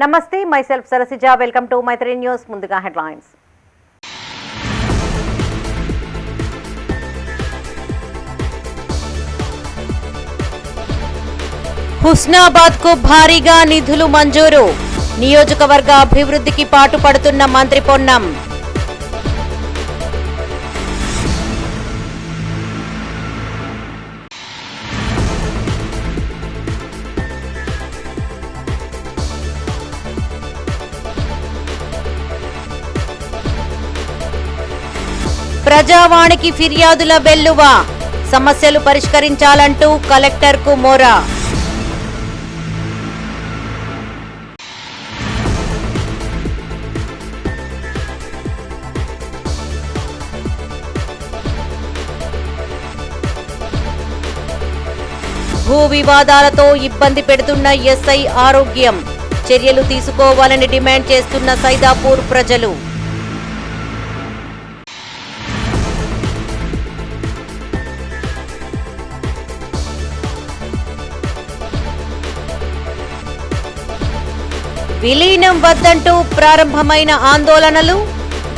నమస్తే, myself Sarasija. Welcome to Maitri News. ముందుగా headlines. Husnabad కు భారీగా నిధులు మంజూరు. నియోజకవర్గ అభివృద్ధికి పాటుపడుతున్న మంత్రి పొన్నం. ప్రజావాణికి ఫిర్యాదుల వెల్లువ. సమస్యలు పరిష్కరించాలంటూ కలెక్టర్కు మోరా. భూ వివాదాలతో ఇబ్బంది పెడుతున్న ఎస్ఐ ఆరోగ్యం. చర్యలు తీసుకోవాలని డిమాండ్ చేస్తున్న సైదాపూర్ ప్రజలు. విలీనం వద్దంటూ ప్రారంభమైన ఆందోళనలు.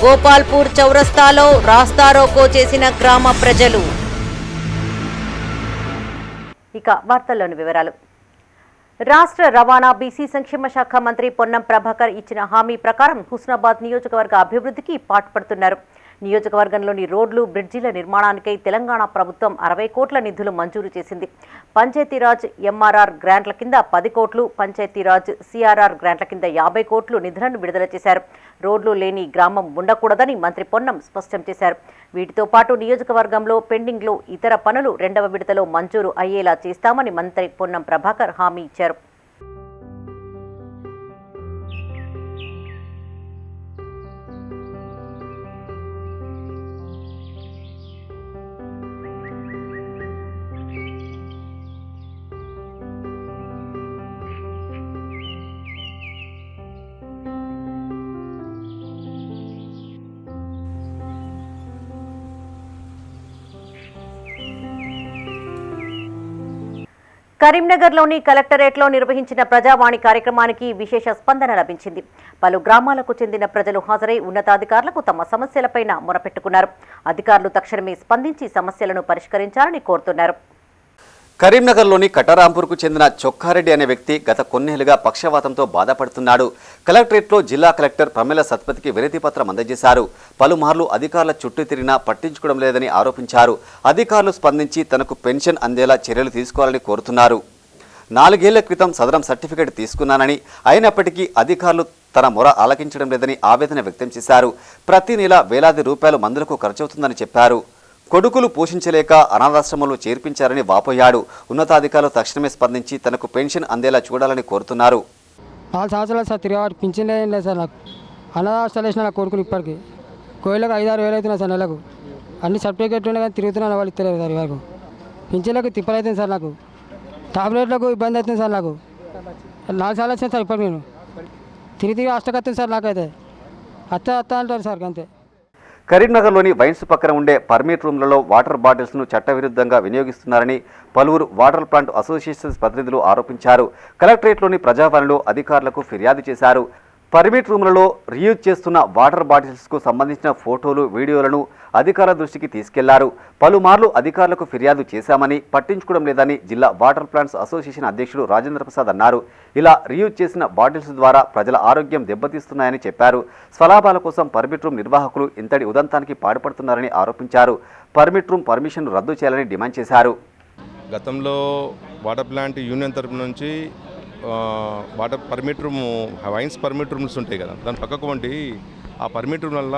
గోపాల్పూర్ చౌరస్తాలో రాస్తారోకో చేసిన గ్రామ ప్రజలు. ఇక వార్తల్లోని వివరాలు. రాష్ట్ర రవాణా బీసీ సంక్షేమ శాఖ మంత్రి పొన్నం ప్రభాకర్ ఇచ్చిన హామీ ప్రకారం హుస్నాబాద్ నియోజకవర్గ అభివృద్ధికి పాటుపడుతున్నారు. నియోజకవర్గంలోని రోడ్లు, బ్రిడ్జిల నిర్మాణానికై తెలంగాణ ప్రభుత్వం 60 కోట్ల నిధులు మంజూరు చేసింది. పంచాయతీరాజ్ ఎంఆర్ఆర్ గ్రాంట్ల కింద 10 కోట్లు, పంచాయతీరాజ్ సిఆర్ఆర్ గ్రాంట్ల కింద 50 కోట్లు నిధులను విడుదల చేశారు. రోడ్లు లేని గ్రామం ఉండకూడదని మంత్రి పొన్నం స్పష్టం చేశారు. వీటితో పాటు నియోజకవర్గంలో పెండింగ్లో ఇతర పనులు 2వ విడతలో మంజూరు అయ్యేలా చేస్తామని మంత్రి పొన్నం ప్రభాకర్ హామీ ఇచ్చారు. కరీంనగర్లోని కలెక్టరేట్లో నిర్వహించిన ప్రజావాణి కార్యక్రమానికి విశేష స్పందన లభించింది. పలు గ్రామాలకు చెందిన ప్రజలు హాజరై ఉన్నతాధికారులకు తమ సమస్యలపైన మొరపెట్టుకున్నారు. అధికారులు తక్షణమే స్పందించి సమస్యలను పరిష్కరించాలని కోరుతున్నారు. కరీంనగర్లోని కటరాంపూర్కు చెందిన చొక్కారెడ్డి అనే వ్యక్తి గత కొన్నేళ్లుగా పక్షవాతంతో బాధపడుతున్నాడు. కలెక్టరేట్లో జిల్లా కలెక్టర్ ప్రమీల సత్పతికి వినతి పత్రం అందజేశారు. పలుమార్లు అధికారుల చుట్టూ తిరిగినా పట్టించుకోవడం లేదని ఆరోపించారు. అధికారులు స్పందించి తనకు పెన్షన్ అందేలా చర్యలు తీసుకోవాలని కోరుతున్నారు. 4 ఏళ్ల క్రితం సదరం సర్టిఫికేట్ తీసుకున్నానని, అయినప్పటికీ అధికారులు తన మొర ఆలకించడం లేదని ఆవేదన వ్యక్తం చేశారు. ప్రతి నెల వేలాది రూపాయలు మందులకు ఖర్చవుతుందని చెప్పారు. కొడుకులు పోషించలేక అనాథాశ్రమంలో చేర్పించారని వాపోయాడు. ఉన్నతాధికారులు తక్షణమే స్పందించి తనకు పెన్షన్ అందేలా చూడాలని కోరుతున్నారు. 4 సంవత్సరాలు సార్ తిరిగి పింఛన్ లేదు సార్. నాకు అనాథాశ్రమాలు వేసిన నా కొడుకులు ఇప్పటికి కోయిలకు 5-6 వేలు అవుతున్నాయి సార్ నెలకు. అన్ని సర్టిఫికేట్లు ఉన్నాయి కానీ తిరుగుతున్నాను, వాళ్ళు ఇస్తలేదు సార్. వరకు పింఛన్లకు తిప్పలవుతుంది సార్. నాకు టాబ్లెట్లకు ఇబ్బంది అవుతుంది సార్. నాకు 4 సార్లు వచ్చింది సార్. ఇప్పటికి నేను తిరిగి అష్టకత్తుంది సార్. నాకైతే అత్త అంటారు సార్. అంతే. కరీంనగర్లోని వైన్స్ పక్కన ఉండే పర్మిట్ రూమ్లలో వాటర్ బాటిల్స్ను చట్టవిరుద్ధంగా వినియోగిస్తున్నారని పలువురు వాటర్ ప్లాంట్ అసోసియేషన్స్ ప్రతినిధులు ఆరోపించారు. కలెక్టరేట్లోని ప్రజావాణిలో అధికారులకు ఫిర్యాదు చేశారు. పర్మిట్ రూమ్లలో రీయూజ్ చేస్తున్న వాటర్ బాటిల్స్కు సంబంధించిన ఫోటోలు, వీడియోలను అధికారుల దృష్టికి తీసుకెళ్లారు. పలుమార్లు అధికారులకు ఫిర్యాదు చేశామని పట్టించుకోవడం లేదని జిల్లా వాటర్ ప్లాంట్స్ అసోసియేషన్ అధ్యక్షుడు రాజేంద్ర ప్రసాద్ అన్నారు. ఇలా రీయూజ్ చేసిన బాటిల్స్ ద్వారా ప్రజల ఆరోగ్యం దెబ్బతీస్తున్నాయని చెప్పారు. స్వలాభాల కోసం పర్మిట్ రూమ్ నిర్వాహకులు ఇంతటి ఉదంతానికి పాటుపడుతున్నారని ఆరోపించారు. పర్మిట్ రూమ్ పర్మిషన్ రద్దు చేయాలని డిమాండ్ చేశారు. గతంలో వాటర్ ప్లాంట్ యూనియన్ తరపు నుంచి water permit room, wines permit rooms ఉంటాయి కదా, దాని పక్కకు వంటి ఆ పర్మిట్ రూమ్ వల్ల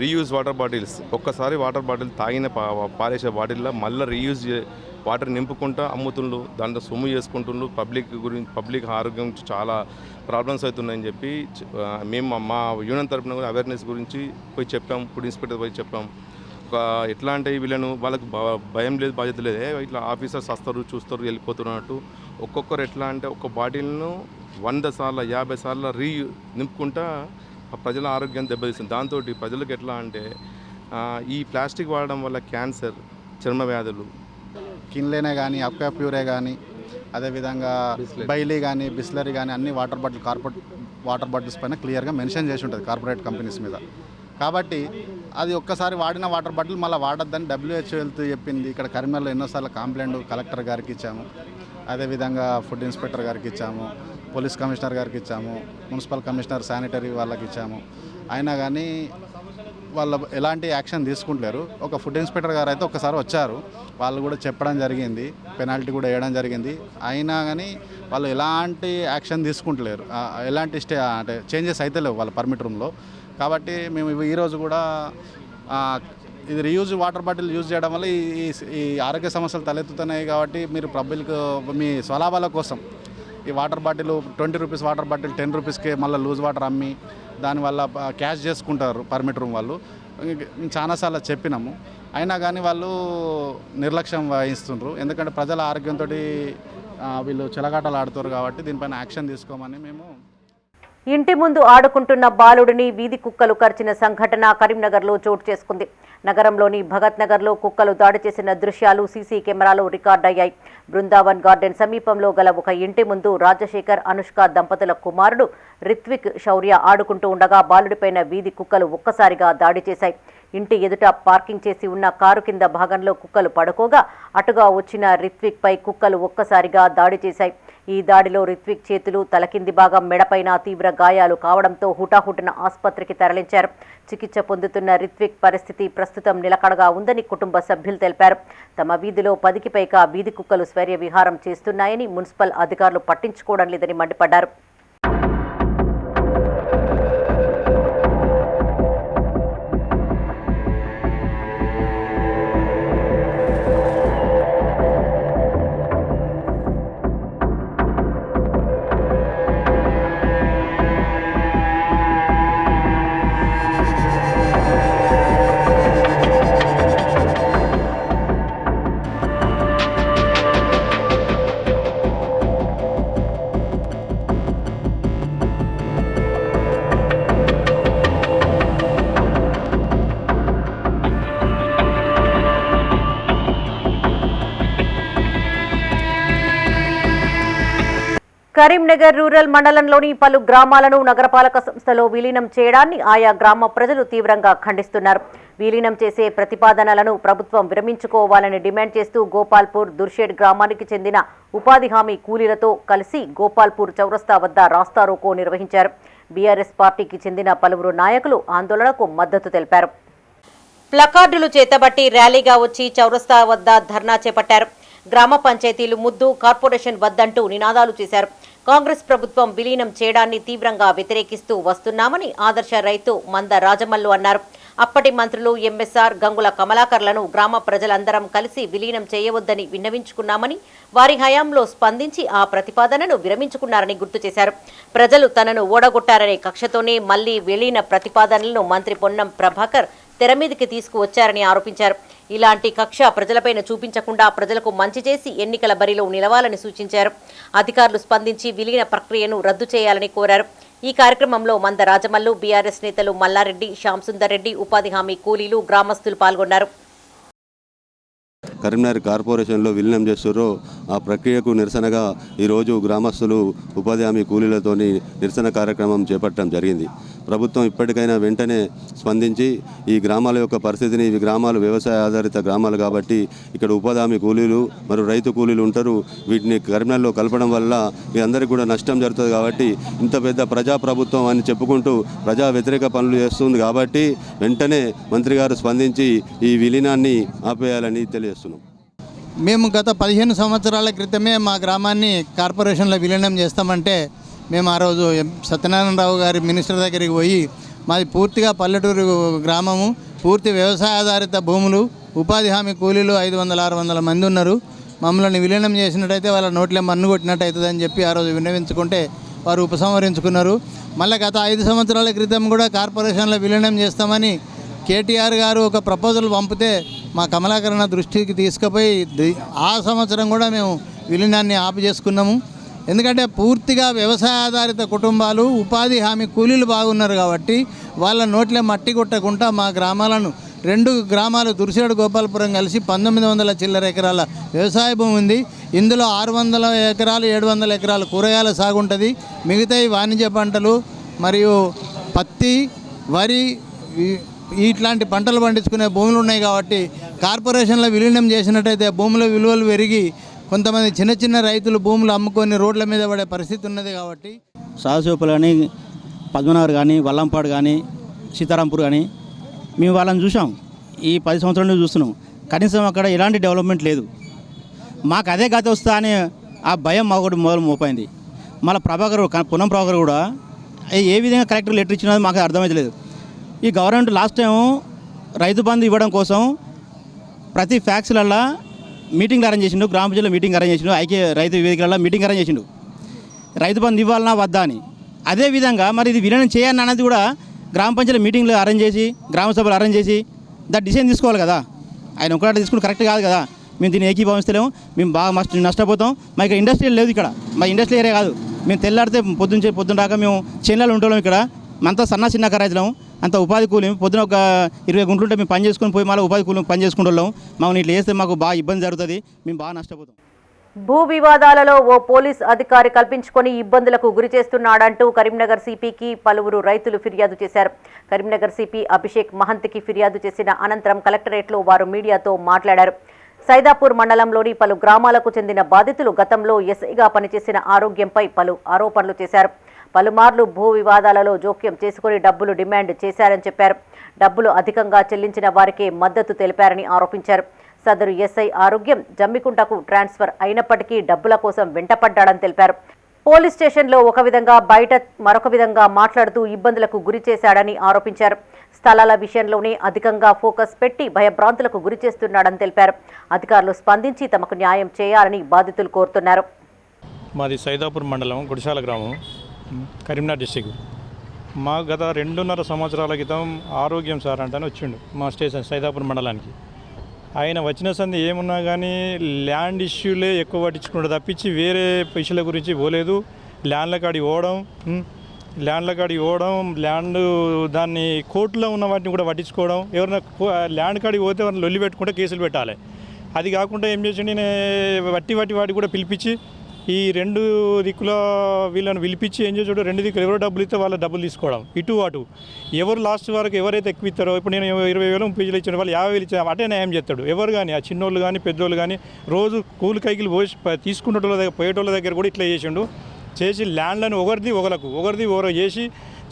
రీయూజ్ వాటర్ బాటిల్స్, ఒక్కసారి వాటర్ బాటిల్ తాగిన పారేసే బాటిల్లో మళ్ళీ రీయూజ్ వాటర్ నింపుకుంటూ అమ్ముతుండ్రు. దాంట్లో సొమ్ము చేసుకుంటుండ్రు. పబ్లిక్ ఆరోగ్యం చాలా ప్రాబ్లమ్స్ అవుతున్నాయని చెప్పి మేము మా యూనియన్ తరపున కూడా అవేర్నెస్ గురించి పోయి చెప్పాం. ఫుడ్ ఇన్స్పెక్టర్ పోయి చెప్పాం. ఎట్లా అంటే వీళ్ళను వాళ్ళకి భయం లేదు, బాధ్యత లేదు. ఇట్లా ఆఫీసర్స్ వస్తారు, చూస్తారు, వెళ్ళిపోతున్నట్టు. ఒక్కొక్కరు ఎట్లా అంటే ఒక బాటిల్ను 100 సార్లు 50 సార్లు నింపుకుంటా ప్రజల ఆరోగ్యం దెబ్బతీస్తుంది. దాంతో ప్రజలకు ఎట్లా అంటే ఈ ప్లాస్టిక్ వాడడం వల్ల క్యాన్సర్, చర్మ వ్యాధులు, కిన్లేనే కానీ అక్వా ప్యూరే కానీ అదేవిధంగా బైలీ కానీ బిస్లరీ కానీ అన్ని కార్పొరేట్ వాటర్ బాటిల్స్ పైన క్లియర్గా మెన్షన్ చేసి ఉంటుంది కార్పొరేట్ కంపెనీస్ మీద. కాబట్టి అది ఒక్కసారి వాడిన వాటర్ బాటిల్ మళ్ళీ వాడొద్దని WHO హెల్త్ చెప్పింది. ఇక్కడ కరీంనగర్లో ఎన్నోసార్లు కంప్లైంట్ కలెక్టర్ గారికి ఇచ్చాము, అదేవిధంగా ఫుడ్ ఇన్స్పెక్టర్ గారికి ఇచ్చాము, పోలీస్ కమిషనర్ గారికి ఇచ్చాము, మున్సిపల్ కమిషనర్ శానిటరీ వాళ్ళకి ఇచ్చాము. అయినా కానీ వాళ్ళు ఎలాంటి యాక్షన్ తీసుకుంటలేరు. ఒక ఫుడ్ ఇన్స్పెక్టర్ గారు అయితే ఒకసారి వచ్చారు, వాళ్ళు కూడా చెప్పడం జరిగింది, పెనాల్టీ కూడా వేయడం జరిగింది. అయినా కానీ వాళ్ళు ఎలాంటి యాక్షన్ తీసుకుంటలేరు, ఎలాంటి అంటే చేంజెస్ అయితే లేవు వాళ్ళ పర్మిట్ రూమ్లో. కాబట్టి మేము ఈరోజు కూడా ఇది రీయూజ్ వాటర్ బాటిల్ యూజ్ చేయడం వల్ల ఈ ఆరోగ్య సమస్యలు తలెత్తుతున్నాయి. కాబట్టి మీరు పబ్లిక్ మీ స్వలాభాల కోసం ఈ water bottle 20 rupees water bottle 10 రూపీస్కి మళ్ళీ లూజ్ వాటర్ అమ్మి దానివల్ల క్యాష్ చేసుకుంటారు పర్మిట్ రూమ్ వాళ్ళు. చాలాసార్లు చెప్పినాము, అయినా కానీ వాళ్ళు నిర్లక్ష్యం వహిస్తుండ్రు. ఎందుకంటే ప్రజల ఆరోగ్యంతో వీళ్ళు చిలగాటలు ఆడుతారు. కాబట్టి దీనిపైన యాక్షన్ తీసుకోమని మేము. ఇంటి ముందు ఆడుకుంటున్న బాలుడిని వీధి కుక్కలు కరిచిన సంఘటన కరీంనగర్లో చోటు చేసుకుంది. నగరంలోని భగత్ నగర్లో కుక్కలు దాడి చేసిన దృశ్యాలు సీసీ కెమెరాలో రికార్డయ్యాయి. బృందావన్ గార్డెన్ సమీపంలో గల ఒక ఇంటి ముందు రాజశేఖర్, అనుష్క దంపతుల కుమారుడు రిత్విక్ శౌర్య ఆడుకుంటూ ఉండగా బాలుడిపైన వీధి కుక్కలు ఒక్కసారిగా దాడి చేశాయి. ఇంటి ఎదుట పార్కింగ్ చేసి ఉన్న కారు కింద భాగంలో కుక్కలు పడుకోగా అటుగా వచ్చిన రిత్విక్ పై కుక్కలు ఒక్కసారిగా దాడి చేశాయి. ఈ దాడిలో రిత్విక్ చేతులు, తలకింది భాగం, మెడపైన తీవ్ర గాయాలు కావడంతో హుటాహుటిన ఆసుపత్రికి తరలించారు. చికిత్స పొందుతున్న రిత్విక్ పరిస్థితి ప్రస్తుతం నిలకడగా ఉందని కుటుంబ సభ్యులు తెలిపారు. తమ వీధిలో 10కి పైగా వీధి కుక్కలు స్వైర్య విహారం చేస్తున్నాయని, మున్సిపల్ అధికారులు పట్టించుకోవడం లేదని మండిపడ్డారు. కరీంనగర్ రూరల్ మండలంలోని పలు గ్రామాలను నగరపాలక సంస్థలో విలీనం చేయడాన్ని ఆయా గ్రామ ప్రజలు తీవ్రంగా ఖండిస్తున్నారు. విలీనం చేసే ప్రతిపాదనలను ప్రభుత్వం విరమించుకోవాలని డిమాండ్ చేస్తూ గోపాల్పూర్, దుర్షేడ్ గ్రామానికి చెందిన ఉపాధి హామీ కూలీలతో కలిసి గోపాల్పూర్ చౌరస్తా వద్ద రాస్తారోకో నిర్వహించారు. బీఆర్ఎస్ పార్టీకి చెందిన పలువురు నాయకులు ఆందోళనకు మద్దతు తెలిపారు. ప్లకార్డులు చేతబట్టి ర్యాలీగా వచ్చి చౌరస్తా వద్ద ధర్నా చేపట్టారు. గ్రామ పంచాయతీలు ముద్దు, కార్పొరేషన్ వద్దంటూ నినాదాలు చేశారు. కాంగ్రెస్ ప్రభుత్వం విలీనం చేయడాన్ని తీవ్రంగా వ్యతిరేకిస్తూ వస్తున్నామని ఆదర్శ రైతు మంద రాజమల్లు అన్నారు. అప్పటి మంత్రులు ఎంఎస్ఆర్, గంగుల కమలాకర్లను గ్రామ ప్రజలందరం కలిసి విలీనం చేయవద్దని విన్నవించుకున్నామని, వారి హయాంలో స్పందించి ఆ ప్రతిపాదనను విరమించుకున్నారని గుర్తు చేశారు. ప్రజలు తనను ఓడగొట్టారనే కక్షతోనే మళ్లీ విలీన ప్రతిపాదనలను మంత్రి పొన్నం ప్రభాకర్ తెరమీదికి తీసుకువచ్చారని ఆరోపించారు. ఇలాంటి కక్ష ప్రజలపైన చూపించకుండా ప్రజలకు మంచి చేసి ఎన్నికల బరిలో నిలవాలని సూచించారు. అధికారులు స్పందించి విలీన ప్రక్రియను రద్దు చేయాలని కోరారు. ఈ కార్యక్రమంలో మంద రాజమల్లు, బీఆర్ఎస్ నేతలు మల్లారెడ్డి, శ్యాంసుందర్ రెడ్డి, ఉపాధి హామీ కూలీలు, గ్రామస్తులు పాల్గొన్నారు. కరీంనగర్ కార్పొరేషన్లో విలీనం చేస్తున్నారో ఆ ప్రక్రియకు నిరసనగా ఈరోజు గ్రామస్తులు ఉపాధి హామీ కూలీలతోని నిరసన కార్యక్రమం చేపట్టడం జరిగింది. ప్రభుత్వం ఇప్పటికైనా వెంటనే స్పందించి ఈ గ్రామాల యొక్క పరిస్థితిని, ఇవి గ్రామాలు వ్యవసాయ ఆధారిత గ్రామాలు కాబట్టి ఇక్కడ ఉపాధి హామీ కూలీలు మరియు రైతు కూలీలు ఉంటారు. వీటిని కరీంనగర్లో కలపడం వల్ల మీ అందరికీ కూడా నష్టం జరుగుతుంది. కాబట్టి ఇంత పెద్ద ప్రజాప్రభుత్వం అని చెప్పుకుంటూ ప్రజా వ్యతిరేక పనులు చేస్తుంది. కాబట్టి వెంటనే మంత్రి గారు స్పందించి ఈ విలీనాన్ని ఆపేయాలని తెలియజేస్తున్నాం. మేము గత 15 సంవత్సరాల క్రితమే మా గ్రామాన్ని కార్పొరేషన్లో విలీనం చేస్తామంటే మేము ఆ రోజు సత్యనారాయణరావు గారి మినిస్టర్ దగ్గరికి పోయి మాది పూర్తిగా పల్లెటూరు గ్రామము, పూర్తి వ్యవసాయ ఆధారిత భూములు, ఉపాధి హామీ కూలీలు 500-600 మంది ఉన్నారు, మమ్మల్ని విలీనం చేసినట్టయితే వాళ్ళ నోట్లే మన్ను కొట్టినట్టు అవుతుందని చెప్పి ఆ రోజు విన్నవించుకుంటే వారు ఉపసంహరించుకున్నారు. మళ్ళీ గత 5 సంవత్సరాల క్రితం కూడా కార్పొరేషన్లో విలీనం చేస్తామని కేటీఆర్ గారు ఒక ప్రపోజల్ పంపితే మా కమలాకరణ దృష్టికి తీసుకుపోయి ఆ సంవత్సరం కూడా మేము విలీనాన్ని ఆపు చేసుకున్నాము. ఎందుకంటే పూర్తిగా వ్యవసాయ ఆధారిత కుటుంబాలు, ఉపాధి హామీ కూలీలు బాగున్నారు కాబట్టి వాళ్ళ నోట్లే మట్టి కొట్టకుండా మా గ్రామాలను రెండు గ్రామాలు దుర్సేడు గోపాలపురం కలిసి 1900 చిల్లర ఎకరాల వ్యవసాయ భూమి ఉంది. ఇందులో 600 ఎకరాలు 700 ఎకరాలు కూరగాయల సాగు ఉంటుంది. మిగతాయి వాణిజ్య పంటలు మరియు పత్తి, వరి ఇట్లాంటి పంటలు పండించుకునే భూములు ఉన్నాయి. కాబట్టి కార్పొరేషన్లో విలీనం చేసినట్టయితే భూముల విలువలు పెరిగి కొంతమంది చిన్న చిన్న రైతులు భూములు అమ్ముకొని రోడ్ల మీద పడే పరిస్థితి ఉన్నది. కాబట్టి సాధుశివపులు కానీ, పద్మనగర్ కానీ, వల్లంపాడు కానీ, సీతారాంపూర్ కానీ మేము వాళ్ళని చూసాం. ఈ 10 సంవత్సరాల నుంచి చూస్తున్నాం. కనీసం అక్కడ ఎలాంటి డెవలప్మెంట్ లేదు. మాకు అదే గతి వస్తా అని ఆ భయం మాకు మొదలు మోపైంది. మళ్ళీ పొన్నం ప్రభాకర్ కూడా ఏ విధంగా కలెక్టర్ లెటర్ ఇచ్చినది మాకు అర్థమవుతలేదు. ఈ government last time Rythu Bandhu ఇవ్వడం కోసం ప్రతి ఫ్యాక్స్లల్లో మీటింగ్లు అరేంజ్ చేసిండు, గ్రామ పంచాయతీలో మీటింగ్ అరేంజ్ చేసిండు, ఐక్య రైతు వేదికలలో మీటింగ్ అరేంజ్ చేసిండు రైతు బంధు ఇవ్వాలన్నా వద్దా అని. అదేవిధంగా మరి ఇది విలీనం చేయాలని అన్నది కూడా గ్రామ పంచాయతీ మీటింగ్లు అరేంజ్ చేసి, గ్రామ సభలు అరేంజ్ చేసి దాన్ని డిసిషన్ తీసుకోవాలి కదా. ఆయన ఒకటి తీసుకుంటే కరెక్ట్ కాదు కదా. మేము దీన్ని ఏకీభవిస్తలేము, మేము బాగా నష్టపోతాం. మా ఇక్కడ ఇండస్ట్రీ లేదు, ఇక్కడ మా ఇండస్ట్రీ ఏరియా కాదు. మేము తెల్లాడితే పొద్దున్న దాకా మేము చేనులలో ఉంటున్నాం. ఇక్కడ అంతా చిన్న రైతులం, అంత ఉపాధి కూలి. పొద్దున ఒక 20 గుంటలు ఉంటే మేము పని చేసుకొని పోయి మళ్ళీ ఉపాధి కూలి పని చేసుకుంటున్నాం. మాకు ఇట్లా వేస్తే మాకు బాగా ఇబ్బంది జరుగుతుంది, మేము బాగా నష్టపోతాం. భూ వివాదాలలో ఓ పోలీస్ అధికారి కల్పించుకొని ఇబ్బందులకు గురి చేస్తున్నాడంటూ కరీంనగర్ సిపికి పలువురు రైతులు ఫిర్యాదు చేశారు. కరీంనగర్ సిపి అభిషేక్ మహంత్కి ఫిర్యాదు చేసిన అనంతరం కలెక్టరేట్లో వారు మీడియాతో మాట్లాడారు. సైదాపూర్ మండలంలోని పలు గ్రామాలకు చెందిన బాధితులు గతంలో ఎస్ఐగా పనిచేసిన ఆరోగ్యంపై పలు ఆరోపణలు చేశారు. పలుమార్లు భూ వివాదాలలో జోక్యం చేసుకుని డబ్బులు డిమాండ్ చేశారని చెప్పారు. డబ్బులు అధికంగా చెల్లించిన వారికే మద్దతు తెలిపారని ఆరోపించారు. సదరు ఎస్ఐ ఆరోగ్యం జమ్మికుంటకు ట్రాన్స్ఫర్ అయినప్పటికీ డబ్బుల కోసం వెంటపడ్డాడని తెలిపారు. పోలీస్ స్టేషన్లో ఒక విధంగా బయట మరొక విధంగా మాట్లాడుతూ ఇబ్బందులకు గురి చేశాడని ఆరోపించారు. స్థలాల విషయంలోనే అధికంగా ఫోకస్ పెట్టి భయభ్రాంతులకు గురి చేస్తున్నాడని తెలిపారు. అధికారులు స్పందించి తమకు న్యాయం చేయాలని బాధితులు కోరుతున్నారు. మాది సైదాపూర్ మండలం గుడిశాల గ్రామం, కరీంనగర్ డిస్టిక్. మా గత 2.5 సంవత్సరాల క్రితం ఆరోగ్యం సార్ అంటేనే వచ్చిండు మా స్టేషన్ సైదాపూర్ మండలానికి. ఆయన వచ్చిన సంది ఏమున్నా కానీ ల్యాండ్ ఇష్యూలే ఎక్కువ పట్టించుకుంటూ తప్పించి వేరే ఇష్యూల గురించి పోలేదు. ల్యాండ్ల కాడికి పోవడం, ల్యాండ్ దాన్ని కోర్టులో ఉన్న వాటిని కూడా పట్టించుకోవడం. ఎవరైనా ల్యాండ్ కాడికి పోతే ఎవరైనా లొల్లి పెట్టుకుంటే కేసులు పెట్టాలి. అది కాకుండా ఏం చేసి నేను వాటి కూడా పిలిపించి ఈ 2 దిక్కుల వీళ్ళని పిలిపించి ఏం చేసాడు, 2 దిక్కులు ఎవరు డబ్బులు ఇస్తే వాళ్ళ డబ్బులు తీసుకోవడం. ఇటు అటు ఎవరు లాస్ట్ వరకు ఎవరైతే ఎక్కువ ఇస్తారో, ఇప్పుడు నేను 20,000 30,000 ఇచ్చాను, వాళ్ళు 50,000 ఇచ్చాను, అటే న్యాయం చేస్తాడు. ఎవరు కానీ ఆ చిన్నోళ్ళు కానీ పెద్దోళ్ళు కానీ రోజు కూలి కైకిలు తీసుకునేటోళ్ళ దగ్గర పోయేటోళ్ళ దగ్గర కూడా ఇట్లా చేసిండు. చేసి ల్యాండ్లను ఒకరిది చేసి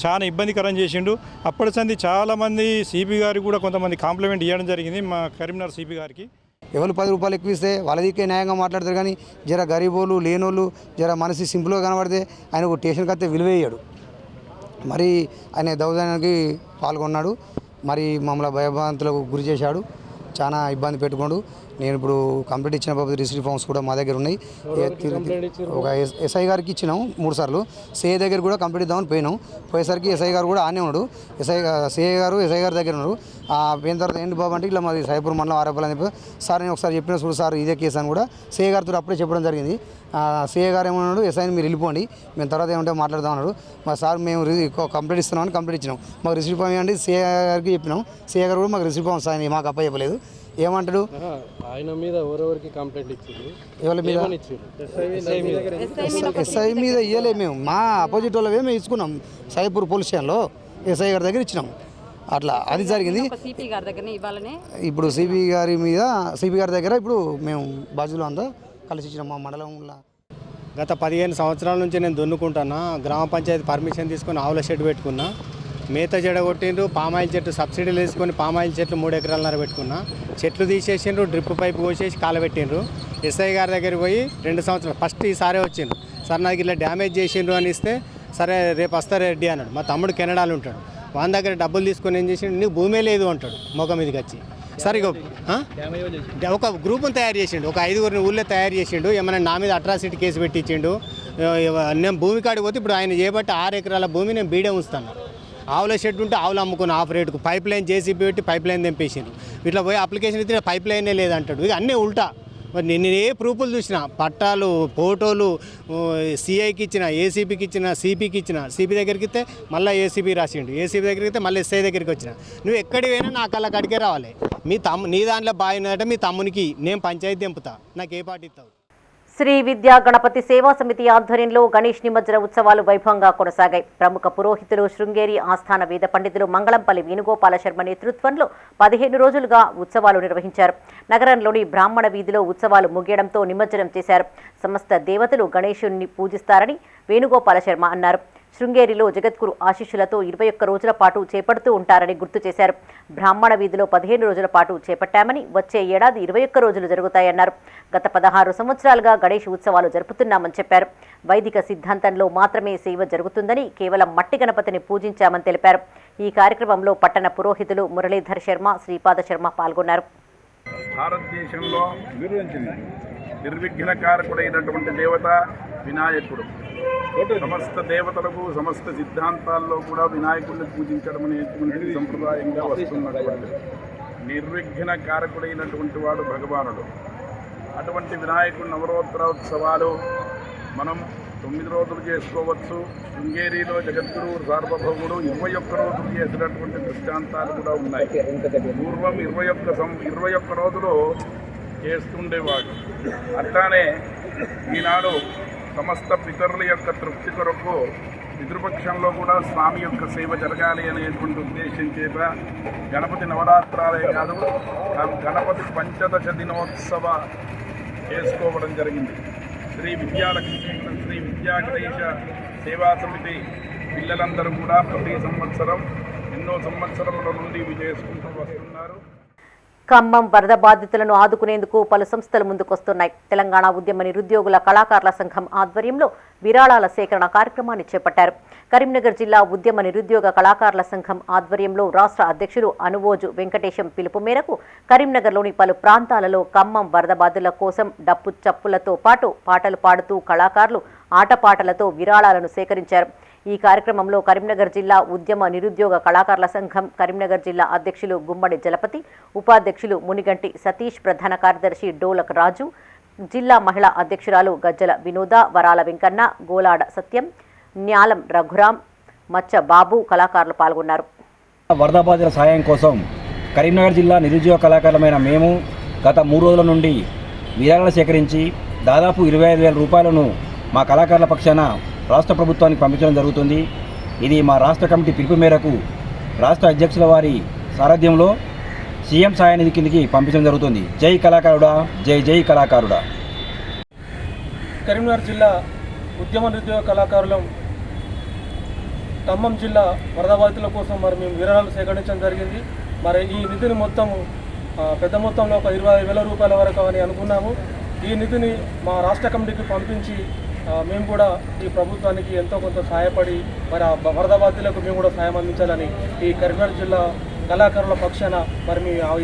చాలా ఇబ్బందికరం చేసిండు. అప్పటి సంది చాలామంది సిపి గారికి కూడా కొంతమంది కాంప్లిమెంట్ ఇవ్వడం జరిగింది మా కరీంనగర్ సిపి గారికి. ఎవరు 10 రూపాయలు ఎక్కువ ఇస్తే వాళ్ళదికే న్యాయంగా మాట్లాడతారు. కానీ జర గరీబోళ్ళు లేనోళ్ళు జర మనసు సింపుల్గా కనబడితే ఆయనకు స్టేషన్కి వస్తే విలువేయడు. మరి ఆయన దౌర్జన్యానికి పాల్గొన్నాడు. మరి మమ్మల్ని భయభ్రాంతులకు గురి చేశాడు. చాలా ఇబ్బంది పెట్టుకోండు. నేను ఇప్పుడు కంప్లీట్ ఇచ్చిన బాబు రిసీవ్ ఫామ్స్ కూడా మా దగ్గర ఉన్నాయి. ఒక ఎస్ఐ గారికి ఇచ్చినాం 3 సార్లు. సిఐ దగ్గర కూడా కంప్లీట్ ఇద్దామని పోయినాం. పోయేసరికి ఎస్ఐ గారు కూడా ఆనే ఉన్నాడు. సిఐ గారు ఎస్ఐ గారి దగ్గర ఉన్నారు. పోయిన తర్వాత ఏంటి బాబు అంటే ఇట్లా మాది సైదాపూర్ మండలం ఆరోపణలు అని చెప్పి సార్ నేను ఒకసారి చెప్పిన చూడు సార్ ఇదే కేసు అని కూడా సిఐ గారితో అప్పుడే చెప్పడం జరిగింది. సిఐ గారు ఏమన్నాడు, ఎస్ఐని మీరు వెళ్ళిపోండి, మేము తర్వాత ఏమంటే మాట్లాడదాం అన్నాడు. మా సార్ మేము కంప్లీట్ ఇస్తున్నామని కంప్లీట్ ఇచ్చినాం. మాకు రిసీవ్ ఫామ్ ఇవ్వండి సిఐ గారికి చెప్పినాం. సిఐ గారు కూడా మాకు రిసీవ్ ఫామ్స్ ఆయన మాకు అప్ప చెప్పలేదు. ఏమంటాడు, ఆయన మీద ఎవరెవరికి కంప్లైంట్ ఇచ్చింది, ఎవరి మీద ఎస్ఐ మీద ఇవ్వలే. మేము మా అపోజిట్ వాళ్ళవే మేము ఇచ్చుకున్నాం. సైదాపూర్ పోలీస్ స్టేషన్లో ఎస్ఐ గారి దగ్గర ఇచ్చినాం. అట్లా అది జరిగింది. ఇప్పుడు సిపి గారి దగ్గర ఇప్పుడు మేము బాధ్యులు అంతా కలిసి ఇచ్చినాం మా మండలంలో. గత 15 సంవత్సరాల నుంచి నేను దున్నుకుంటున్నా. గ్రామ పంచాయతీ పర్మిషన్ తీసుకొని ఆవుల షెడ్ పెట్టుకున్నా. మేత జడగొట్టిండ్రు. పామాయిల్ చెట్టు సబ్సిడీలు వేసుకొని పామాయిల్ చెట్లు 3 ఎకరాలన్నర పెట్టుకున్నా. చెట్లు తీసేసిండ్రు, డ్రిప్ పైపు కోసేసి కాలబెట్టిండ్రు. ఎస్ఐ గారి దగ్గరికి పోయి 2 సంవత్సరాలు ఫస్ట్ ఈసారే వచ్చిండ్రు. సార్ నాకు ఇలా డ్యామేజ్ చేసిండ్రు అని ఇస్తే సరే రేపు వస్తారు రెడ్డి అన్నాడు. మా తమ్ముడు కెనడాలో ఉంటాడు. వాళ్ళ దగ్గర డబ్బులు తీసుకొని ఏం చేసిండు, నీకు భూమే లేదు అంటాడు మొఖం మీదకి వచ్చి. సరే ఒక గ్రూప్ని తయారు చేసిండు, ఒక 5గురిని ఊళ్ళో తయారు చేసిండు. ఏమైనా నా మీద అట్రాసిటీ కేసు పెట్టించిండు. నేను భూమి కాడికి పోతే ఇప్పుడు ఆయన చేయబట్టి 6 ఎకరాల భూమి నేను బీడే ఉంచుతాను. ఆవుల షెడ్ ఉంటే ఆవులు అమ్ముకుని ఆఫ్ రేటుకు పైప్ లైన్ జేసీబీ పెట్టి పైప్ లైన్ తెంపేసిండు. ఇట్లా పోయి అప్లికేషన్ ఇస్తే పైప్ లైనే లేదంటాడు. ఇక అన్నీ ఉల్టా మరి నేను ఏ ప్రూఫ్లు చూసినా పట్టాలు ఫోటోలు సిఐకి ఇచ్చిన, ఏసీపీకి ఇచ్చిన, సిపికి ఇచ్చిన, సిపి దగ్గరికి ఇస్తే మళ్ళీ ఏసీపీ రాసిండు, ఏసీపీ దగ్గరికి ఇస్తే మళ్ళీ ఎస్ఐ దగ్గరికి వచ్చిన. నువ్వు ఎక్కడికి పోయినా నా కళ్ళ కడికే రావాలి. నీ దాంట్లో బాగుందంటే మీ తమ్మునికి నేను పంచాయతీ దింపుతా, నాకు ఏ పార్టీ ఇస్తావు. శ్రీ విద్యా గణపతి సేవా సమితి ఆధ్వర్యంలో గణేష్ నిమజ్జన ఉత్సవాలు వైభవంగా కొనసాగాయి. ప్రముఖ పురోహితులు శృంగేరి ఆస్థాన వేద పండితులు మంగళంపల్లి వేణుగోపాల శర్మ నేతృత్వంలో 15 రోజులుగా ఉత్సవాలు నిర్వహించారు. నగరంలోని బ్రాహ్మణ వీధిలో ఉత్సవాలు ముగియడంతో నిమజ్జనం చేశారు. సమస్త దేవతలు గణేశుణ్ణి పూజిస్తారని వేణుగోపాల శర్మ అన్నారు. శృంగేరిలో జగద్గురు ఆశీస్సులతో 21 రోజుల పాటు చేపడుతూ ఉంటారని గుర్తు చేశారు. బ్రాహ్మణ వీధిలో 15 రోజుల పాటు చేపట్టామని వచ్చే ఏడాది 21 రోజులు జరుగుతాయన్నారు. గత 16 సంవత్సరాలుగా గణేష్ ఉత్సవాలు జరుపుతున్నామని చెప్పారు. వైదిక సిద్ధాంతంలో మాత్రమే సేవ జరుగుతుందని, కేవలం మట్టి గణపతిని పూజించామని తెలిపారు. ఈ కార్యక్రమంలో పట్టణ పురోహితులు మురళీధర్ శర్మ, శ్రీపాద శర్మ పాల్గొన్నారు. భారతదేశంలో నిర్విఘ్నకారకుడైనటువంటి దేవత వినాయకుడు. సమస్త దేవతలకు సమస్త సిద్ధాంతాల్లో కూడా వినాయకుడిని పూజించడం అనేటువంటి సంప్రదాయంగా వస్తున్నటువంటి నిర్విఘ్నకారకుడైనటువంటి వాడు భగవానుడు. అటువంటి వినాయకుడి నవరాత్రోత్సవాలు మనం 9 రోజులు చేసుకోవచ్చు. శృంగేరిలో జగద్గురు సార్వభౌముడు 21 రోజులు చేసినటువంటి దృష్టాంతాలు కూడా ఉన్నాయి. పూర్వం 21 రోజులు చేస్తుండేవాడు. అట్లానే ఈనాడు సమస్త పితరుల యొక్క తృప్తి కొరకు పితృపక్షంలో కూడా స్వామి యొక్క సేవ జరగాలి అనేటువంటి ఉద్దేశం చేత గణపతి నవరాత్రాలే కాదు, గణపతి పంచదశ దినోత్సవ చేసుకోవడం జరిగింది. శ్రీ విద్యా గణేశ సేవా సమితి పిల్లలందరూ కూడా ప్రతి సంవత్సరం ఎన్నో సంవత్సరముల నుండి ఇవి చేసుకుంటూ వస్తున్నారు. ఖమ్మం వరద బాధితులను ఆదుకునేందుకు పలు సంస్థలు ముందుకొస్తున్నాయి. తెలంగాణ ఉద్యమ నిరుద్యోగుల కళాకారుల సంఘం ఆధ్వర్యంలో విరాళాల సేకరణ కార్యక్రమాన్ని చేపట్టారు. కరీంనగర్ జిల్లా ఉద్యమ నిరుద్యోగ కళాకారుల సంఘం ఆధ్వర్యంలో రాష్ట్ర అధ్యక్షుడు అనువోజు వెంకటేశం పిలుపు మేరకు కరీంనగర్లోని పలు ప్రాంతాలలో ఖమ్మం వరద బాధితుల కోసం డప్పు చప్పులతో పాటు పాటలు పాడుతూ కళాకారులు ఆటపాటలతో విరాళాలను సేకరించారు. ఈ కార్యక్రమంలో కరీంనగర్ జిల్లా ఉద్యమ నిరుద్యోగ కళాకారుల సంఘం కరీంనగర్ జిల్లా అధ్యక్షులు గుమ్మడి జలపతి, ఉపాధ్యక్షులు మునిగంటి సతీష్, ప్రధాన కార్యదర్శి డోలక్ రాజు, జిల్లా మహిళా అధ్యక్షురాలు గజ్జల వినోద, వరాల వెంకన్న, గోలాడ సత్యం, న్యాలం రఘురాం, మచ్చ బాబు కళాకారులు పాల్గొన్నారు. వరద బాధితుల సాయం కోసం కరీంనగర్ జిల్లా నిరుద్యోగ కళాకారులమైన మేము గత 3 రోజుల నుండి విరాళాలు సేకరించి దాదాపు 25,000 రూపాయలను మా కళాకారుల పక్షాన రాష్ట్ర ప్రభుత్వానికి పంపించడం జరుగుతుంది. ఇది మా రాష్ట్ర కమిటీ పిలుపు మేరకు రాష్ట్ర అధ్యక్షుల వారి సారథ్యంలో సీఎం సాయ నిధి కిందికి పంపించడం జరుగుతుంది. జై కళాకారుడా, జై జై కళాకారుడా. కరీంనగర్ జిల్లా ఉద్యమ నిరుద్యోగ కళాకారులం ఖమ్మం జిల్లా వరద బాధితుల కోసం మేము విరాళాలు సేకరించడం జరిగింది. ఈ నిధిని మొత్తం పెద్ద మొత్తంలో ఒక 25,000 రూపాయల వరకు అని అనుకున్నాము. ఈ నిధిని మా రాష్ట్ర కమిటీకి పంపించి మేము కూడా ఈ ప్రభుత్వానికి ఎంతో కొంత సహాయపడి వరద బాధితులకు మేము కూడా సాయం అందించాలని ఈ కరీంనగర్ జిల్లా కళాకారుల పక్షాన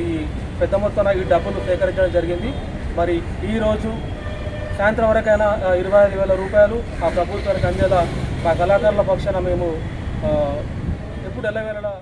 ఈ పెద్ద మొత్తాన ఈ డబ్బులు సేకరించడం జరిగింది. ఈరోజు సాయంత్రం వరకైనా 25,000 రూపాయలు ఆ ప్రభుత్వానికి అందేలా మా కళాకారుల పక్షాన మేము ఎప్పుడు ఎల్లవేళలా.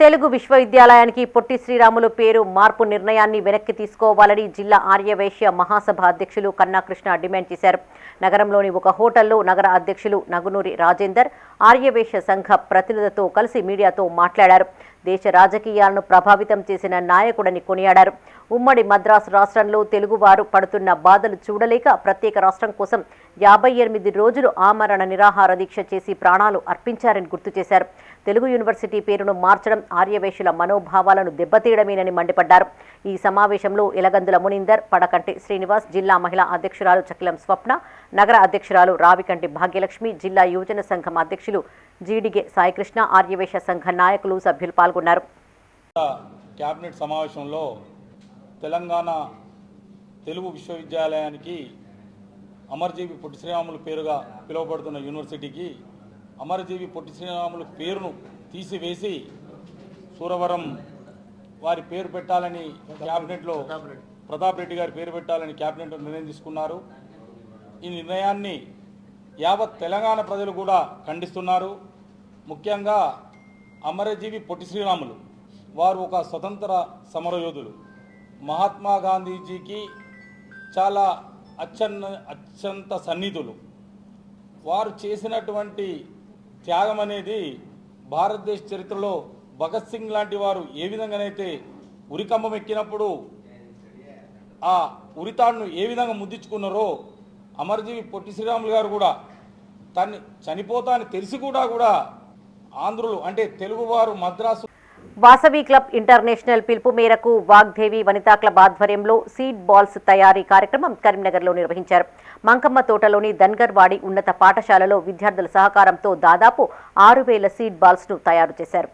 తెలుగు విశ్వవిద్యాలయానికి పొట్టి శ్రీరాములు పేరు మార్పు నిర్ణయాన్ని వెనక్కి తీసుకోవాలని జిల్లా ఆర్యవైశ్య మహాసభ అధ్యక్షులు కన్నాకృష్ణ డిమాండ్ చేశారు. నగరంలోని ఒక హోటల్లో నగర అధ్యక్షులు నగునూరి రాజేందర్ ఆర్యవైశ్య సంఘ ప్రతినిధులతో కలిసి మీడియాతో మాట్లాడారు. దేశ రాజకీయాలను ప్రభావితం చేసిన నాయకుడని కొనియాడారు. ఉమ్మడి మద్రాసు రాష్ట్రంలో తెలుగువారు పడుతున్న బాధలు చూడలేక ప్రత్యేక రాష్ట్రం కోసం 58 రోజులు ఆమరణ నిరాహార దీక్ష చేసి ప్రాణాలు అర్పించారని గుర్తు చేశారు. తెలుగు యూనివర్సిటీ పేరును మార్చడం ఆర్యవైశ్యుల మనోభావాలను దెబ్బతీయడమేనని మండిపడ్డారు. ఈ సమావేశంలో ఎలగందుల మునీందర్, పడకంటి శ్రీనివాస్, జిల్లా మహిళా అధ్యక్షురాలు చకిలం స్వప్న, నగర అధ్యక్షురాలు రావికంటి భాగ్యలక్ష్మి, జిల్లా యువజన సంఘం అధ్యక్షులు జీడిగే సాయికృష్ణ, ఆర్యవైశ్య సంఘ నాయకులు, సభ్యులు పాల్గొన్నారు. కేబినెట్ సమావేశంలో తెలంగాణ తెలుగు విశ్వవిద్యాలయానికి అమరజీవి పొట్టి శ్రీరాములు పేరుగా పిలువబడుతున్న యూనివర్సిటీకి అమరజీవి పొట్టి శ్రీరాములు పేరును తీసివేసి సూరవరం వారి పేరు పెట్టాలని క్యాబినెట్లో ప్రతాప్ రెడ్డి గారి పేరు పెట్టాలని క్యాబినెట్లో నిర్ణయం తీసుకున్నారు. ఈ నిర్ణయాన్ని యావత్ తెలంగాణ ప్రజలు కూడా ఖండిస్తున్నారు. ముఖ్యంగా అమరజీవి పొట్టి శ్రీరాములు వారు ఒక స్వతంత్ర సమరయోధులు. మహాత్మా గాంధీజీకి చాలా అత్యంత సన్నిహితులు. వారు చేసినటువంటి త్యాగం అనేది భారతదేశ చరిత్రలో భగత్ సింగ్ లాంటి వారు ఏ విధంగానైతే ఉరికంబం ఎక్కినప్పుడు ఆ ఉరితాడును ఏ విధంగా ముద్దించుకున్నారో అమరజీవి పొట్టి శ్రీరాములు గారు కూడా తను చనిపోతా అని తెలిసి కూడా ఆంధ్రులు అంటే తెలుగువారు మద్రాసు వాసవి క్లబ్ ఇంటర్నేషనల్ పిలుపు మేరకు వాగ్దేవి వనితా క్లబ్ ఆధ్వర్యంలో సీడ్ బాల్స్ తయారీ కార్యక్రమం కరీంనగర్లో నిర్వహించారు. మంకమ్మ తోటలోని ధన్గర్వాడి ఉన్నత పాఠశాలలో విద్యార్థుల సహకారంతో దాదాపు 6,000 సీడ్ బాల్స్ ను తయారు చేశారు.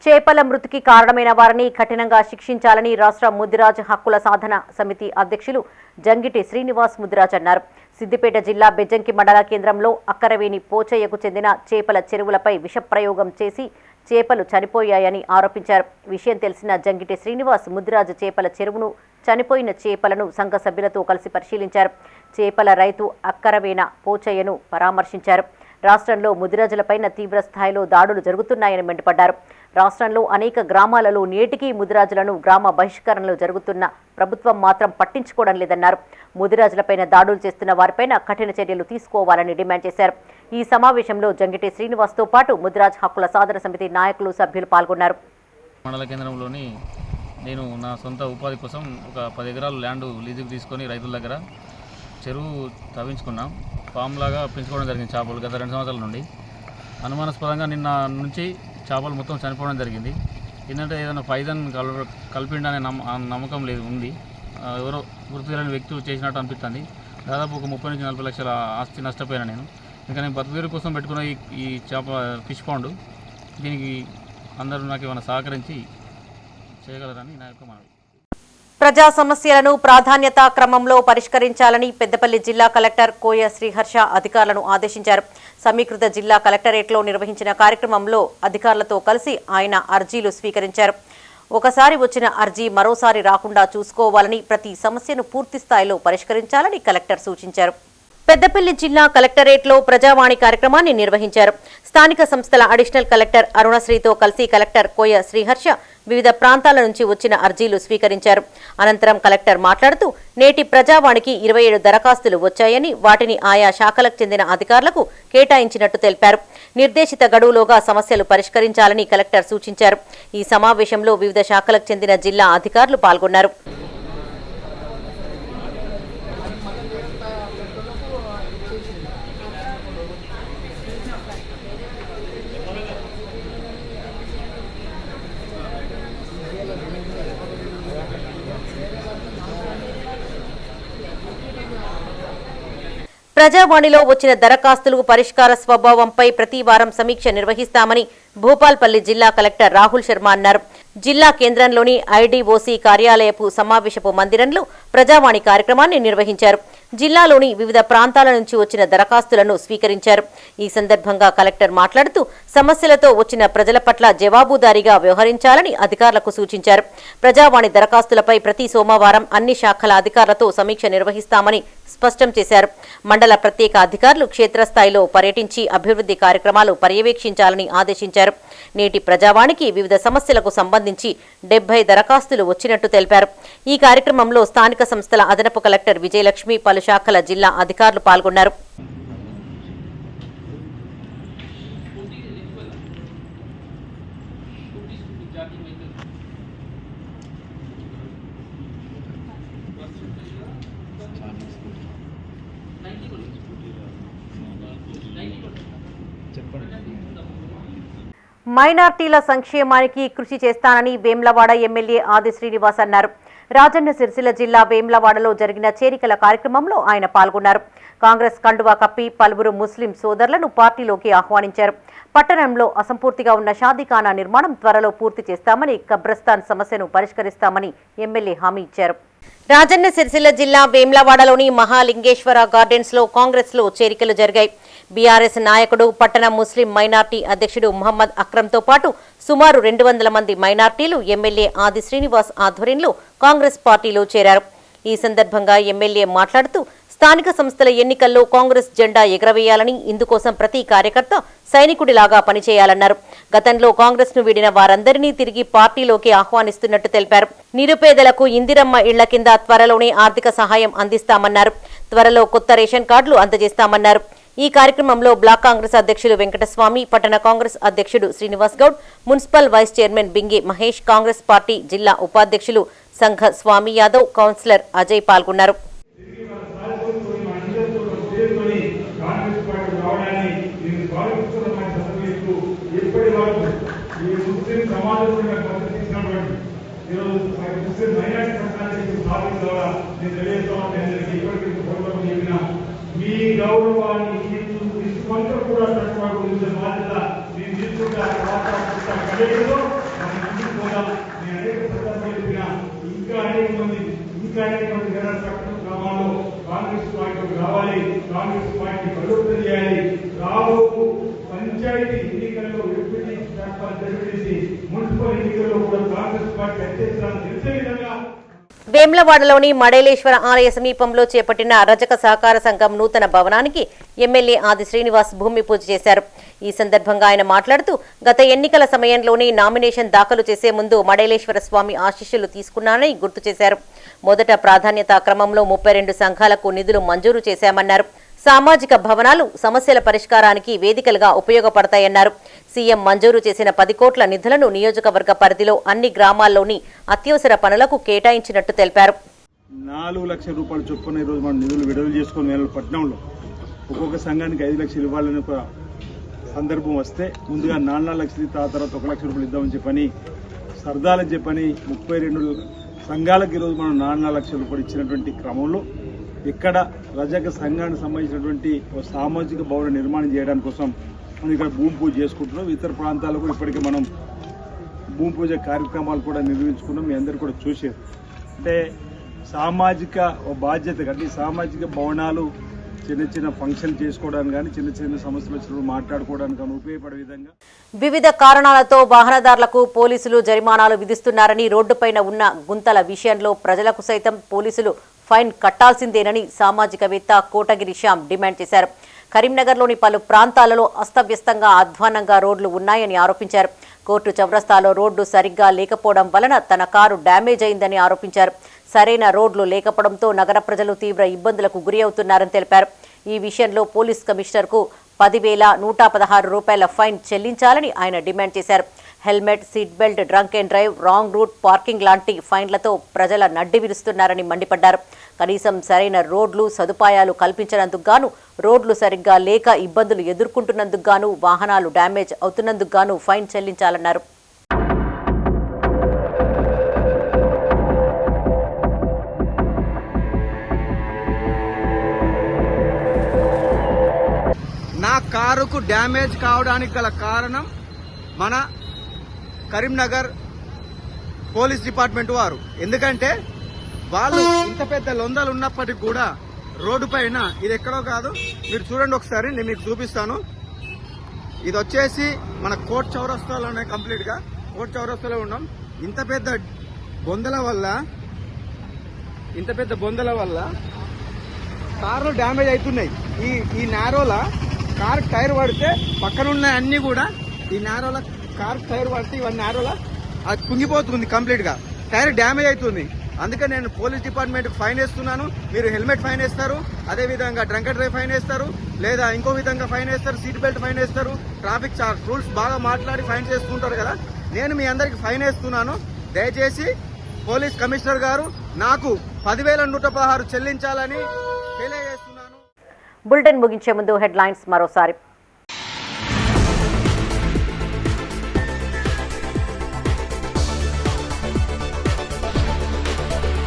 చేపల మృతికి కారణమైన వారిని కఠినంగా శిక్షించాలని రాష్ట్ర ముదిరాజ్ హక్కుల సాధన సమితి అధ్యక్షులు జంగిటి శ్రీనివాస్ ముదిరాజ్ అన్నారు. సిద్దిపేట జిల్లా బెజ్జంకి మండల కేంద్రంలో అక్కరవేణి పోచయ్యకు చెందిన చేపల చెరువులపై విషప్రయోగం చేసి చేపలు చనిపోయాయని ఆరోపించారు. విషయం తెలిసిన జంగిటి శ్రీనివాస్ ముదిరాజ్ చేపల చెరువును చనిపోయిన చేపలను సంఘ సభ్యులతో కలిసి పరిశీలించారు. చేపల రైతు అక్కరవేణ పోచయ్యను పరామర్శించారు. రాష్ట్రంలో ముదిరాజులపైన తీవ్ర స్థాయిలో దాడులు జరుగుతున్నాయని మండిపడ్డారు. రాష్ట్రంలో అనేక గ్రామాలలో నేటికీ ముదిరాజులను గ్రామ బహిష్కరణలు జరుగుతున్న ప్రభుత్వం మాత్రం పట్టించుకోవడం లేదన్నారు. ముదిరాజులపైన దాడులు చేస్తున్న వారిపైన కఠిన చర్యలు తీసుకోవాలని డిమాండ్ చేశారు. ఈ సమావేశంలో జంగిటి శ్రీనివాస్తో పాటు ముదిరాజ్ హక్కుల సాధన సమితి నాయకులు సభ్యులు పాల్గొన్నారు. మండల కేంద్రంలోని నేను నా సొంత ఉపాధి కోసం ఒక 10 ఎకరాలు ల్యాండ్ లీజుకు తీసుకొని రైతుల దగ్గర చెరువు తవ్వించుకున్నాం. ఫామ్ లాగా పెంచుకోవడం జరిగింది చేపలు గత 2 సంవత్సరాల నుండి. అనుమానాస్పదంగా నిన్న నుంచి చేపలు మొత్తం చనిపోవడం జరిగింది. ఏంటంటే ఏదైనా పాయిజన్ కలిపిండనే నమ్మకం లేదు ఉంది. ఎవరో గుర్తు తెలియని వ్యక్తులు చేసినట్టు అనిపిస్తుంది. దాదాపు ఒక 30 నుంచి 40 లక్షల ఆస్తి నష్టపోయాను నేను. ఇంకా నేను బతుకుదేరు కోసం పెట్టుకున్న ఈ చేప ఫిష్ పాండ్ దీనికి అందరూ నాకు ఏమైనా సహకరించి చేయగలరని నా యొక్క మనవి. ప్రజా సమస్యలను ప్రాధాన్యతా క్రమంలో పరిష్కరించాలని పెద్దపల్లి జిల్లా కలెక్టర్ కోయ శ్రీహర్ష అధికారులను ఆదేశించారు. సమీకృత జిల్లా కలెక్టరేట్లో నిర్వహించిన కార్యక్రమంలో అధికారులతో కలిసి ఆయన అర్జీలు స్వీకరించారు. ఒకసారి వచ్చిన అర్జీ మరోసారి రాకుండా చూసుకోవాలని, ప్రతి సమస్యను పూర్తి స్థాయిలో పరిష్కరించాలని కలెక్టర్ సూచించారు. పెద్దపల్లి జిల్లా కలెక్టరేట్లో ప్రజావాణి కార్యక్రమాన్ని నిర్వహించారు. స్థానిక సంస్థల అడిషనల్ కలెక్టర్ అరుణశ్రీతో కలిసి కలెక్టర్ కోయ శ్రీహర్ష వివిధ ప్రాంతాల నుంచి వచ్చిన అర్జీలు స్వీకరించారు. అనంతరం కలెక్టర్ మాట్లాడుతూ నేటి ప్రజావాణికి 27 దరఖాస్తులు వచ్చాయని, వాటిని ఆయా శాఖలకు చెందిన అధికారులకు కేటాయించినట్టు తెలిపారు. నిర్దేశిత గడువులోగా సమస్యలు పరిష్కరించాలని కలెక్టర్ సూచించారు. ఈ సమావేశంలో వివిధ శాఖలకు చెందిన జిల్లా అధికారులు పాల్గొన్నారు. ప్రజావాణిలో వచ్చిన దరఖాస్తులు పరిష్కార స్వభావంపై ప్రతి వారం సమీక్ష నిర్వహిస్తామని భూపాల్పల్లి జిల్లా కలెక్టర్ రాహుల్ శర్మ అన్నారు. జిల్లా కేంద్రంలోని ఐడీఓసీ కార్యాలయపు సమావేశపు మందిరంలో ప్రజావాణి కార్యక్రమాన్ని నిర్వహించారు. జిల్లాలోని వివిధ ప్రాంతాల నుంచి వచ్చిన దరఖాస్తులను స్వీకరించారు. ఈ సందర్భంగా కలెక్టర్ మాట్లాడుతూ సమస్యలతో వచ్చిన ప్రజల పట్ల జవాబుదారీగా వ్యవహరించాలని అధికారులకు సూచించారు. ప్రజావాణి దరఖాస్తులపై ప్రతి సోమవారం అన్ని శాఖల అధికారులతో సమీక్ష నిర్వహిస్తామని స్పష్టం చేశారు. మండల ప్రత్యేక అధికారులు క్షేత్రస్థాయిలో పర్యటించి అభివృద్ధి కార్యక్రమాలు పర్యవేక్షించాలని ఆదేశించారు. నేటి ప్రజావాణికి వివిధ సమస్యలకు సంబంధించి 70 దరఖాస్తులు వచ్చినట్టు తెలిపారు. ఈ కార్యక్రమంలో స్థానిక సంస్థల అదనపు కలెక్టర్ విజయలక్ష్మి, పలు శాఖల జిల్లా అధికారులు పాల్గొన్నారు. మైనార్టీల సంక్షేమానికి కృషి చేస్తానని వేమ్లవాడ ఎమ్మెల్యే ఆది శ్రీనివాస్ అన్నారు. రాజన్న సిరిసిల్ల జిల్లా వేమ్లవాడలో జరిగిన చేరికల కార్యక్రమంలో ఆయన పాల్గొన్నారు. కాంగ్రెస్ కండువా కప్పి పలువురు ముస్లిం సోదరులను పార్టీలోకి ఆహ్వానించారు. పట్టణంలో అసంపూర్తిగా ఉన్న షాదీఖానా నిర్మాణం త్వరలో పూర్తి చేస్తామని, కబ్రస్థాన్ సమస్యను పరిష్కరిస్తామని ఎమ్మెల్యే హామీ ఇచ్చారు. రాజన్న సిరిసిల్ల జిల్లా వేమ్లవాడలోని మహాలింగేశ్వర గార్డెన్స్ లో కాంగ్రెస్ లో చేరికలు జరిగాయి. బీఆర్ఎస్ నాయకుడు పట్టణ ముస్లిం మైనార్టీ అధ్యక్షుడు మహమ్మద్ అక్రమ్తో పాటు సుమారు 200 మంది మైనార్టీలు ఎమ్మెల్యే ఆది శ్రీనివాస్ ఆధ్వర్యంలో కాంగ్రెస్ పార్టీలో చేరారు. ఈ సందర్భంగా ఎమ్మెల్యే మాట్లాడుతూ స్థానిక సంస్థల ఎన్నికల్లో కాంగ్రెస్ జెండా ఎగరవేయాలని, ఇందుకోసం ప్రతి కార్యకర్త సైనికుడిలాగా పనిచేయాలన్నారు. గతంలో కాంగ్రెస్ ను వీడిన వారందరినీ తిరిగి పార్టీలోకి ఆహ్వానిస్తున్నట్టు తెలిపారు. నిరుపేదలకు ఇందిరమ్మ ఇళ్ల కింద త్వరలోనే ఆర్థిక సహాయం అందిస్తామన్నారు. త్వరలో కొత్త రేషన్ కార్డులు అందజేస్తామన్నారు. ఈ కార్యక్రమంలో బ్లాక్ కాంగ్రెస్ అధ్యక్షులు వెంకటస్వామి, పట్టణ కాంగ్రెస్ అధ్యక్షుడు Srinivas Goud, municipal vice chairman Bingi Mahesh, Congress party జిల్లా ఉపాధ్యక్షులు సంఘ స్వామి యాదవ్, కౌన్సిలర్ అజయ్ పాల్గొన్నారు. మీ గౌరవాన్ని తీసుకుంటూ కూడా తక్కువ బాధ్యత నేను తీసుకుంటా. ఇంకా అనేక మంది గ్రామాల్లో కాంగ్రెస్ పార్టీకి రావాలి, కాంగ్రెస్ పార్టీ బలోపేతం చేయాలి. రాబో పంచాయతీ ఎన్నికల్లో జడ్పీటీసీ మున్సిపల్ ఎన్నికల్లో కూడా కాంగ్రెస్ పార్టీ అధ్యక్షులను తెలిసే విధంగా వేమ్లవాడలోని మడేలేశ్వర ఆలయ సమీపంలో చేపట్టిన రజక సహకార సంఘం నూతన భవనానికి ఎమ్మెల్యే ఆది శ్రీనివాస్ భూమి పూజ చేశారు. ఈ సందర్భంగా ఆయన మాట్లాడుతూ గత ఎన్నికల సమయంలోనే నామినేషన్ దాఖలు చేసే ముందు మడేలేశ్వర స్వామి ఆశీస్సులు తీసుకున్నానని గుర్తు చేశారు. మొదట ప్రాధాన్యత క్రమంలో 32 సంఘాలకు నిధులు మంజూరు చేశామన్నారు. సామాజిక భవనాలు సమస్యల పరిష్కారానికి వేదికలుగా ఉపయోగపడతాయన్నారు. సీఎం మంజూరు చేసిన 10 కోట్ల నిధులను నియోజకవర్గ పరిధిలో అన్ని గ్రామాల్లోని అత్యవసర పనులకు కేటాయించినట్టు తెలిపారు. 4 లక్షల రూపాయల చొప్పున ఈరోజు మనం నిధులు విడుదల చేసుకుని వేల పట్టణంలో ఒక్కొక్క సంఘానికి 5 లక్షలు ఇవ్వాలని ఒక సందర్భం వస్తే ముందుగా 4 లక్షలు, తర్వాత 1 లక్ష రూపాయలు ఇద్దామని చెప్పని సరదాలని చెప్పని 32 సంఘాలకు ఈరోజు మనం 4 లక్షల రూపాయలు ఇచ్చినటువంటి క్రమంలో ఇక్కడ రజక సంఘానికి సంబంధించినటువంటి సామాజిక భవన నిర్మాణం చేయడానికి కోసం మనం ఇక్కడ భూమి పూజ చేసుకుంటున్నాం. ఇతర ప్రాంతాల్లో కూడా ఇప్పటికే మనం భూమి పూజ కార్యక్రమాలు కూడా నిర్వహించుకున్నాం. మీ అందరూ కూడా చూసారు. అంటే సామాజిక బాధ్యత కంటే సామాజిక భవనాలు చిన్న ఫంక్షన్ చేసుకోవడానికి కానీ చిన్న సమస్యలు వచ్చినప్పుడు మాట్లాడుకోవడానికి కానీ ఉపయోగపడే విధంగా వివిధ కారణాలతో వాహనదారులకు పోలీసులు జరిమానాలు విధిస్తున్నారని, రోడ్డుపైన ఉన్న గుంతల విషయంలో ప్రజలకు సైతం పోలీసులు ఫైన్ కట్టాల్సిందేనని సామాజికవేత్త కోటగిరి శ్యామ్ డిమాండ్ చేశారు. కరీంనగర్లోని పలు ప్రాంతాలలో అస్తవ్యస్తంగా అధ్వానంగా రోడ్లు ఉన్నాయని ఆరోపించారు. కోర్టు చౌరస్తాలో రోడ్డు సరిగ్గా లేకపోవడం వలన తన కారు డ్యామేజ్ అయిందని ఆరోపించారు. సరైన రోడ్లు లేకపోవడంతో నగర ప్రజలు తీవ్ర ఇబ్బందులకు గురి అవుతున్నారని తెలిపారు. ఈ విషయంలో పోలీస్ కమిషనర్కు 10,116 రూపాయల ఫైన్ చెల్లించాలని ఆయన డిమాండ్ చేశారు. Helmet, seat belt, drunk and drive, wrong route parking లాంటి ఫైన్లతో ప్రజల నడ్డి విరుస్తున్నారని మండిపడ్డారు. కనీసం సరైన రోడ్లు సదుపాయాలు కల్పించినందుకు గాను, రోడ్లు సరిగ్గా లేక ఇబ్బందులు ఎదుర్కొంటున్నందుకు గాను, వాహనాలు డ్యామేజ్ అవుతున్నందుకు గాను ఫైన్ చెల్లించాలన్నారు. నా కారుకు డ్యామేజ్ కావడానికి గల కారణం మన కరీంనగర్ పోలీస్ డిపార్ట్మెంట్ వారు. ఎందుకంటే వాళ్ళు ఇంత పెద్ద లొందలు ఉన్నప్పటికీ కూడా రోడ్డు పైన, ఇది ఎక్కడో కాదు, మీరు చూడండి ఒకసారి, నేను మీకు చూపిస్తాను. ఇది వచ్చేసి మన కోర్ట్ చౌరస్తాలోనే, కంప్లీట్గా కోర్ట్ చౌరస్తాలో ఉన్నాం. ఇంత పెద్ద బొందల వల్ల కార్లు డ్యామేజ్ అవుతున్నాయి. ఈ నేరోలా కార్ టైర్ పడితే పక్కనున్న అన్ని కూడా, ఈ నేరోలా కార్ టైర్ పడితే ఇవన్నీ నేరోలా అది కుంగిపోతుంది, కంప్లీట్గా టైర్ డ్యామేజ్ అవుతుంది. అందుకే నేను పోలీస్ డిపార్ట్మెంట్కి ఫైన్ వేస్తున్నాను. మీరు హెల్మెట్ ఫైన్ వేస్తారు, అదేవిధంగా డ్రంక్ అండ్ డ్రైవ్ ఫైన్ వేస్తారు, లేదా ఇంకో విధంగా ఫైన్ వేస్తారు, సీట్ బెల్ట్ ఫైన్ వేస్తారు, ట్రాఫిక్ రూల్స్ బాగా మాట్లాడి ఫైన్ చేసుకుంటారు కదా. నేను మీ అందరికి ఫైన్ వేస్తున్నాను. దయచేసి పోలీస్ కమిషనర్ గారు నాకు 10,116 చెల్లించాలని తెలియజేస్తున్నాను. బులెటిన్ ముగించే ముందు హెడ్లైన్స్ మరోసారి.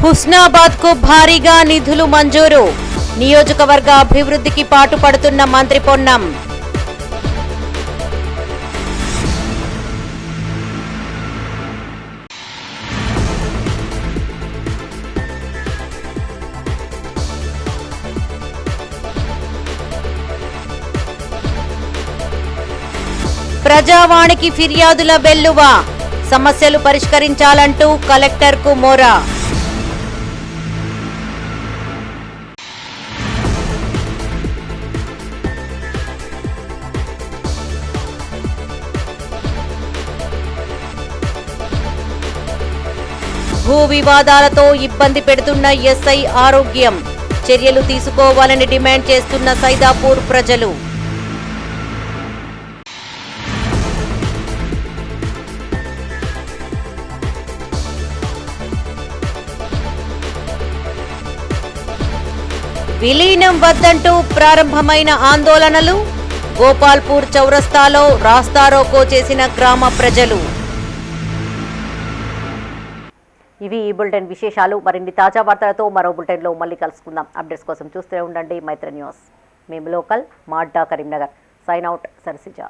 హుస్నాబాద్కు భారీగా నిధులు మంజూరు. నియోజకవర్గ అభివృద్ధికి పాటుపడుతున్న మంత్రి పొన్నం. ప్రజావాణికి ఫిర్యాదుల వెల్లువ. సమస్యలు పరిష్కరించాలంటూ కలెక్టర్కు మోరా. భూ వివాదాలతో ఇబ్బంది పెడుతున్న ఎస్ఐ ఆరోగ్యం. చర్యలు తీసుకోవాలని డిమాండ్ చేస్తున్న సైదాపూర్ ప్రజలు. విలీనం వద్దంటూ ప్రారంభమైన ఆందోళనలు. గోపాల్పూర్ చౌరస్తాలో రాస్తారోకో చేసిన గ్రామ ప్రజలు. ఇవి ఈ బులెటిన్ విశేషాలు. మరిన్ని తాజా వార్తలతో మరో బులెటిన్లో మళ్ళీ కలుసుకుందాం. అప్డేట్స్ కోసం చూస్తూనే ఉండండి మైత్రి న్యూస్. మేము లోకల్, మాడ్డా, కరీంనగర్. Sign out, Sarasija.